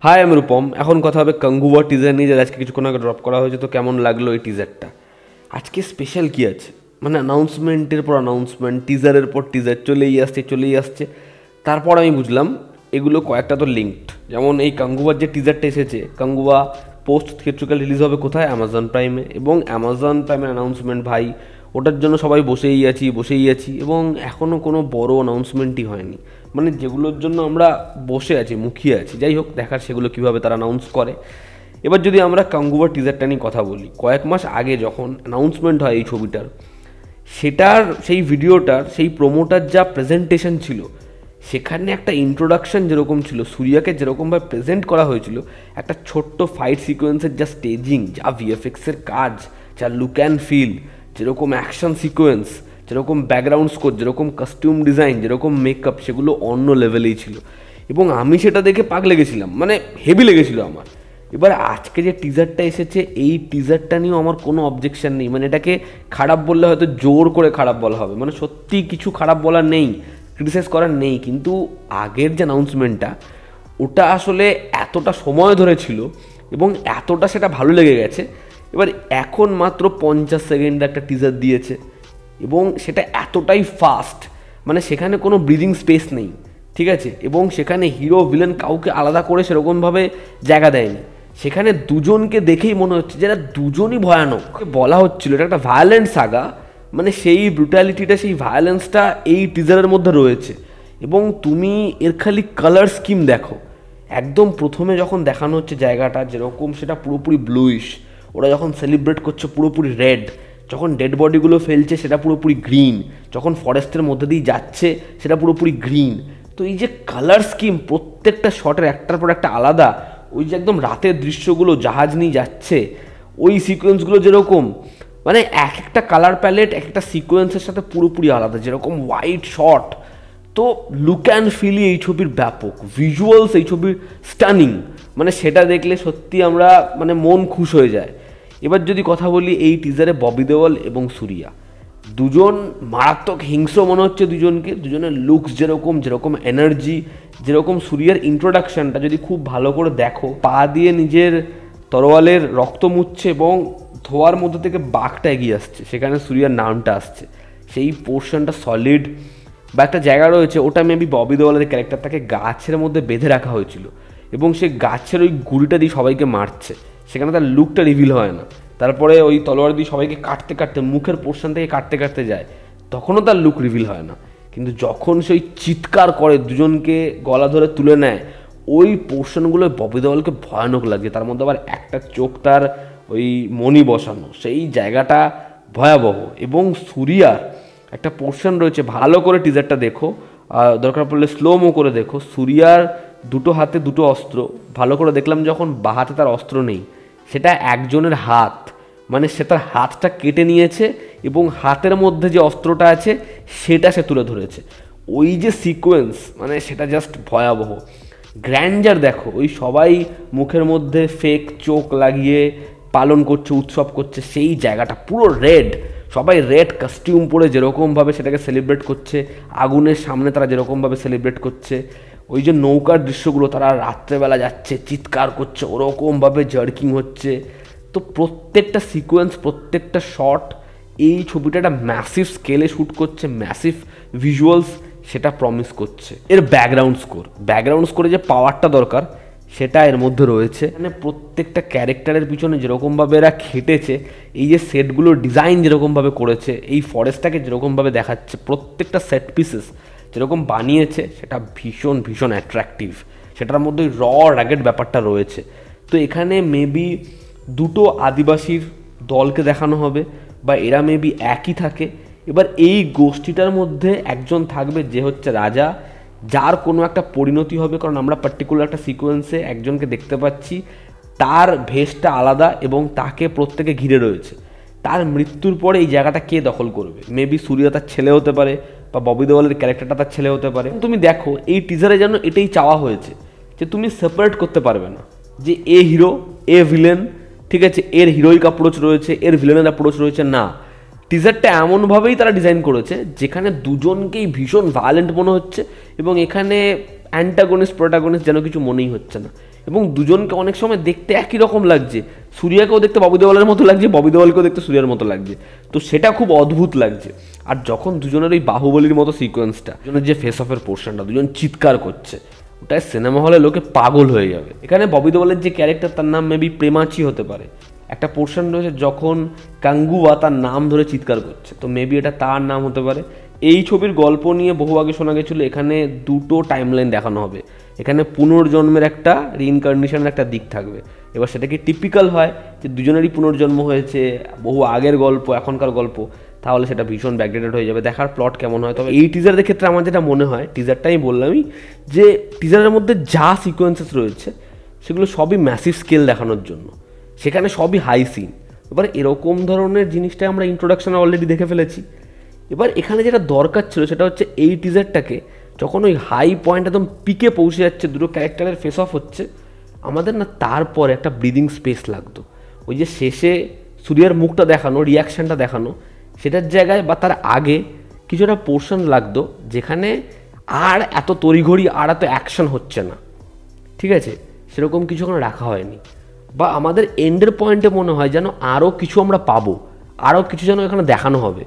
High আমি রূপম। এখন কথা হবে কাঙ্গুয়া টিজার নিয়ে, যারা আজকে কিছুক্ষণ আগে ড্রপ করা হয়েছে। তো কেমন লাগলো এই টিজারটা? আজকে স্পেশাল কী আছে, মানে অ্যানাউন্সমেন্টের পর অ্যানাউন্সমেন্ট, টিজারের পর টিজার চলেই আসছে। তারপর আমি বুঝলাম এগুলো কয়েকটা তো লিঙ্কড। যেমন এই কাঙ্গুয়ার যে টিজারটা এসেছে, কাঙ্গুয়া পোস্ট থিয়েট্রিক্যাল রিলিজ হবে কোথায়? অ্যামাজন প্রাইমে। এবং অ্যামাজন প্রাইমের অ্যানাউন্সমেন্ট ভাই, ওটার জন্য সবাই বসেই আছি এবং এখনও কোনো বড় অ্যানাউন্সমেন্টই হয়নি। মানে যেগুলোর জন্য আমরা বসে আছি, মুখিয়ে আছি, যাই হোক দেখার সেগুলো কীভাবে তারা অ্যানাউন্স করে। এবার যদি আমরা কাঙ্গুয়া টিজারটা নিয়ে কথা বলি, কয়েক মাস আগে যখন অ্যানাউন্সমেন্ট হয় এই ছবিটার, সেটার সেই ভিডিওটার সেই প্রোমোটার যা প্রেজেন্টেশন ছিল, সেখানে একটা ইন্ট্রোডাকশন যেরকম ছিল, সূর্যাকে যেরকমভাবে প্রেজেন্ট করা হয়েছিল, একটা ছোট্ট ফাইট সিকোয়েন্সের যা স্টেজিং, যা ভিএফএক্সের কাজ, যা লুক অ্যান্ড ফিল, যেরকম অ্যাকশন সিকোয়েন্স, যেরকম ব্যাকগ্রাউন্ড স্কোর, যেরকম কস্টিউম ডিজাইন, যেরকম মেকআপ, সেগুলো অন্য লেভেলেই ছিল। এবং আমি সেটা দেখে পাক লেগেছিলাম, মানে হেভি লেগেছিল আমার। এবার আজকে যে টিজারটা এসেছে, এই টিজারটা নিয়েও আমার কোনো অবজেকশন নেই। মানে এটাকে খারাপ বললে হয়তো জোর করে খারাপ বলা হবে, মানে সত্যি কিছু খারাপ বলার নেই, ক্রিটিসাইজ করার নেই। কিন্তু আগের যে অ্যানাউন্সমেন্টটা, ওটা আসলে এতটা সময় ধরে ছিল এবং এতটা সেটা ভালো লেগে গেছে। এবার এখন মাত্র 50 সেকেন্ড একটা টিজার দিয়েছে এবং সেটা এতটাই ফাস্ট, মানে সেখানে কোনো ব্রিদিং স্পেস নেই, ঠিক আছে? এবং সেখানে হিরো ভিলেন কাউকে আলাদা করে সেরকমভাবে জায়গা দেয়নি। সেখানে দুজনকে দেখেই মনে হচ্ছে যে এরা দুজনই ভয়ানক। বলা হচ্ছিল এটা একটা ভায়োলেন্ট সাগা, মানে সেই ব্রুটালিটিটা, সেই ভায়োলেন্সটা এই টিজারের মধ্যে রয়েছে। এবং তুমি এর খালি কালার স্কিম দেখো, একদম প্রথমে যখন দেখানো হচ্ছে জায়গাটা যেরকম, সেটা পুরোপুরি ব্লুইশ। ওরা যখন সেলিব্রেট করছে পুরোপুরি রেড, যখন ডেড বডিগুলো ফেলছে সেটা পুরোপুরি গ্রিন, যখন ফরেস্টের মধ্যে দিয়ে যাচ্ছে সেটা পুরোপুরি গ্রিন। তো এই যে কালার স্কিম, প্রত্যেকটা শটের একটার পর একটা আলাদা, ওই যে একদম রাতের দৃশ্যগুলো, জাহাজ নিয়ে যাচ্ছে, ওই সিকোয়েন্সগুলো যেরকম, মানে এক একটা কালার প্যালেট এক একটা সিকোয়েন্সের সাথে পুরোপুরি আলাদা, যেরকম হোয়াইট শট। তো লুক অ্যান্ড ফিলই এই ছবির ব্যাপক, ভিজুয়ালস এই ছবির স্টানিং, মানে সেটা দেখলে সত্যি আমরা মানে মন খুশ হয়ে যায়। এবার যদি কথা বলি এই টিজারে ববি দেওল এবং সূর্যা দুজন মারাত্মক হিংস্র মনে হচ্ছে দুজনকে। দুজনের লুকস যেরকম এনার্জি, যেরকম সূর্যার ইন্ট্রোডাকশনটা যদি খুব ভালো করে দেখো, পা দিয়ে নিজের তরোয়ালের রক্ত মুছছে এবং ধোয়ার মধ্যে থেকে বাঘটা এগিয়ে আসছে, সেখানে সূর্যার নামটা আসছে, সেই পোর্শনটা সলিড। বা একটা জায়গা রয়েছে, ওটা মেবি ববি দেওয়ালের ক্যারেক্টারটাকে গাছের মধ্যে বেঁধে রাখা হয়েছিল এবং সে গাছের ওই গুড়িটা দিয়ে সবাইকে মারছে, সেখানে তার লুকটা রিভিল হয় না। তারপরে ওই তলোয়ার দিয়ে সবাইকে কাটতে মুখের পোর্শন থেকে কাটতে যায়, তখনও তার লুক রিভিল হয় না। কিন্তু যখন সেই চিৎকার করে, দুজনকে গলা ধরে তুলে নেয়, ওই পোর্শনগুলো ববি দেওয়ালকে ভয়ানক লাগে। তার মধ্যে আবার একটা চোখ তার ওই মণি বসানো, সেই জায়গাটা ভয়াবহ। এবং সূর্যার একটা পোর্শন রয়েছে, ভালো করে টিজারটা দেখো, দরকার পড়লে স্লোমো করে দেখো। সূর্যার দুটো হাতে দুটো অস্ত্র, ভালো করে দেখলাম যখন বাঁ হাতে তার অস্ত্র নেই, সেটা একজনের হাত, মানে সে তার হাতটা কেটে নিয়েছে এবং হাতের মধ্যে যে অস্ত্রটা আছে সেটা সে তুলে ধরেছে। ওই যে সিকোয়েন্স, মানে সেটা জাস্ট ভয়াবহ। গ্র্যান্ডার দেখো, ওই সবাই মুখের মধ্যে ফেক চোখ লাগিয়ে পালন করছে, উৎসব করছে, সেই জায়গাটা পুরো রেড, সবাই রেড কস্টিউম পরে যেরকমভাবে সেটাকে সেলিব্রেট করছে, আগুনের সামনে তারা যেরকমভাবে সেলিব্রেট করছে। ওই যে নৌকার দৃশ্যগুলো, তারা রাত্রেবেলা যাচ্ছে, চিৎকার করছে, ওরকমভাবে জার্কিং হচ্ছে। তো প্রত্যেকটা সিকোয়েন্স, প্রত্যেকটা শট, এই ছবিটা একটা ম্যাসিভ স্কেলে শ্যুট করছে, ম্যাসিভ ভিজুয়ালস সেটা প্রমিস করছে। এর ব্যাকগ্রাউন্ড স্কোরে যে পাওয়ারটা দরকার সেটা এর মধ্যে রয়েছে। মানে প্রত্যেকটা ক্যারেক্টারের পিছনে যেরকমভাবে এরা খেটেছে, এই যে সেটগুলোর ডিজাইন যেরকমভাবে করেছে, এই ফরেস্টটাকে যেরকমভাবে দেখাচ্ছে, প্রত্যেকটা সেট পিসেস যেরকম বানিয়েছে, সেটা ভীষণ অ্যাট্রাকটিভ। সেটার মধ্যে র র্যাগেড ব্যাপারটা রয়েছে। তো এখানে মেবি দুটো আদিবাসীর দলকে দেখানো হবে, বা এরা মেবি একই থাকে। এবার এই গোষ্ঠীটার মধ্যে একজন থাকবে যে হচ্ছে রাজা, যার কোনো একটা পরিণতি হবে। কারণ আমরা পার্টিকুলার একটা সিকোয়েন্সে একজনকে দেখতে পাচ্ছি, তার ভেষটা আলাদা এবং তাকে প্রত্যেকে ঘিরে রয়েছে। তার মৃত্যুর পরে এই জায়গাটা কে দখল করবে? মেবি সূর্যা তার ছেলে হতে পারে, বা ববি দেওয়ালের ক্যারেক্টারটা তার ছেলে হতে পারে। তুমি দেখো এই টিজারে যেন এটাই চাওয়া হয়েছে যে তুমি সেপারেট করতে পারবে না যে এ হিরো, এ ভিলেন, ঠিক আছে, এর হিরোইক অ্যাপ্রোচ রয়েছে, এর ভিলেনের অ্যাপ্রোচ রয়েছে, না। টিজারটা এমনভাবেই তারা ডিজাইন করেছে যেখানে দুজনকেই ভীষণ ভায়োলেন্ট মনে হচ্ছে এবং এখানে অ্যান্টাগনিস্ট প্রোটাগনিস্ট যেন কিছু মনেই হচ্ছে না। এবং দুজনকে অনেক সময় দেখতে একই রকম লাগছে, সূর্যাকেও দেখতে ববি দেওয়ালের মতো লাগছে, ববি দেওয়ালকেও দেখতে সূর্যার মতো লাগছে, তো সেটা খুব অদ্ভুত লাগছে। আর যখন দুজনের ওই বাহুবলীর মতো সিকোয়েন্সটা, দুজনের যে ফেস অফের পোর্শনটা, দুজন চিৎকার করছে, ওটাই সিনেমা হলে লোকে পাগল হয়ে যাবে। এখানে ববি দেওয়ালের যে ক্যারেক্টার, তার নাম মেবি প্রেমাচি হতে পারে, একটা পোর্শন রয়েছে যখন কাঙ্গুয়া তার নাম ধরে চিৎকার করছে, তো মেবি এটা তার নাম হতে পারে। এই ছবির গল্প নিয়ে বহু আগে শোনা গেছিলো এখানে দুটো টাইমলাইন দেখানো হবে, এখানে পুনর্জন্মের একটা রিইনকার্নেশনের একটা দিক থাকবে। এবার সেটা কি টিপিক্যাল হয় যে দুজনেরই পুনর্জন্ম হয়েছে, বহু আগের গল্প এখনকার গল্প, তাহলে সেটা ভীষণ ব্যাকডেটেড হয়ে যাবে। দেখার প্লট কেমন হয়। তবে এই টিজারের ক্ষেত্রে আমার যেটা মনে হয়, টিজারটা আমি বললামই যে টিজারের মধ্যে যা সিকোয়েন্সেস রয়েছে সেগুলো সবই ম্যাসিভ স্কেল দেখানোর জন্য, সেখানে সবই হাই সিন। এবার এরকম ধরনের জিনিসটা আমরা ইন্ট্রোডাকশনে অলরেডি দেখে ফেলেছি। এবার এখানে যেটা দরকার ছিল সেটা হচ্ছে এই টিজারটাকে যখন ওই হাই পয়েন্ট একদম পিকে পৌঁছে যাচ্ছে, দুটো ক্যারেক্টারের ফেস অফ হচ্ছে, আমাদের না তারপর একটা ব্রিদিং স্পেস লাগতো। ওই যে শেষে সূর্যার মুখটা দেখানো, রিয়াকশানটা দেখানো, সেটার জায়গায় বা তার আগে কিছু একটা পোর্শন লাগতো যেখানে আর এত তড়িঘড়ি আর এত অ্যাকশন হচ্ছে না, ঠিক আছে, সেরকম কিছু ওখানে রাখা হয়নি। বা আমাদের এন্ডের পয়েন্টে মনে হয় যেন আরও কিছু আমরা পাবো, আরও কিছু যেন এখানে দেখানো হবে,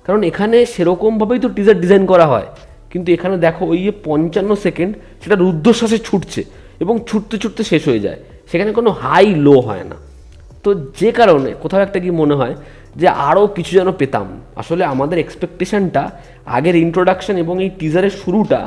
কারণ এখানে সেরকমভাবেই তো টিজার ডিজাইন করা হয়। কিন্তু এখানে দেখো ওই যে 55 সেকেন্ড সেটা রুদ্ধশ্বাসে ছুটছে এবং ছুটতে ছুটতে শেষ হয়ে যায়, সেখানে কোনো হাই লো হয় না। তো যে কারণে কোথাও একটা কি মনে হয় যে আরও কিছু যেন পেতাম। আসলে আমাদের এক্সপেকটেশনটা আগের ইন্ট্রোডাকশন এবং এই টিজারের শুরুটা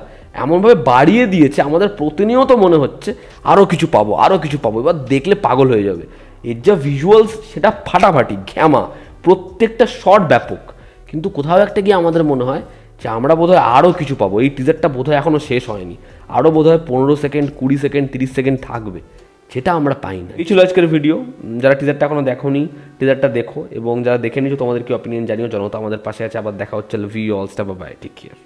এমনভাবে বাড়িয়ে দিয়েছে, আমাদের প্রতিনিয়ত মনে হচ্ছে আরও কিছু পাবো, আরও কিছু পাবো। এবার দেখলে পাগল হয়ে যাবে। এর যা ভিজুয়ালস সেটা ফাটাফাটি ঘ্যামা, প্রত্যেকটা শট ব্যাপক, কিন্তু কোথাও একটা গিয়ে আমাদের মনে হয় যে আমরা বোধহয় আরও কিছু পাবো। এই টিজারটা বোধহয় এখনও শেষ হয়নি, আরও বোধহয় 15 সেকেন্ড, 20 সেকেন্ড, 30 সেকেন্ড থাকবে, যেটা আমরা পাই না। এই ছিল আজকের ভিডিও। যারা টিজারটা এখনও দেখোনি টিজারটা দেখো, এবং যারা দেখে নিয়েছো তোমাদের কি অপিনিয়ন জানিও। জনতা আমাদের পাশে আছে। আবার দেখা হচ্ছে। Love you all, stop, bye, take care.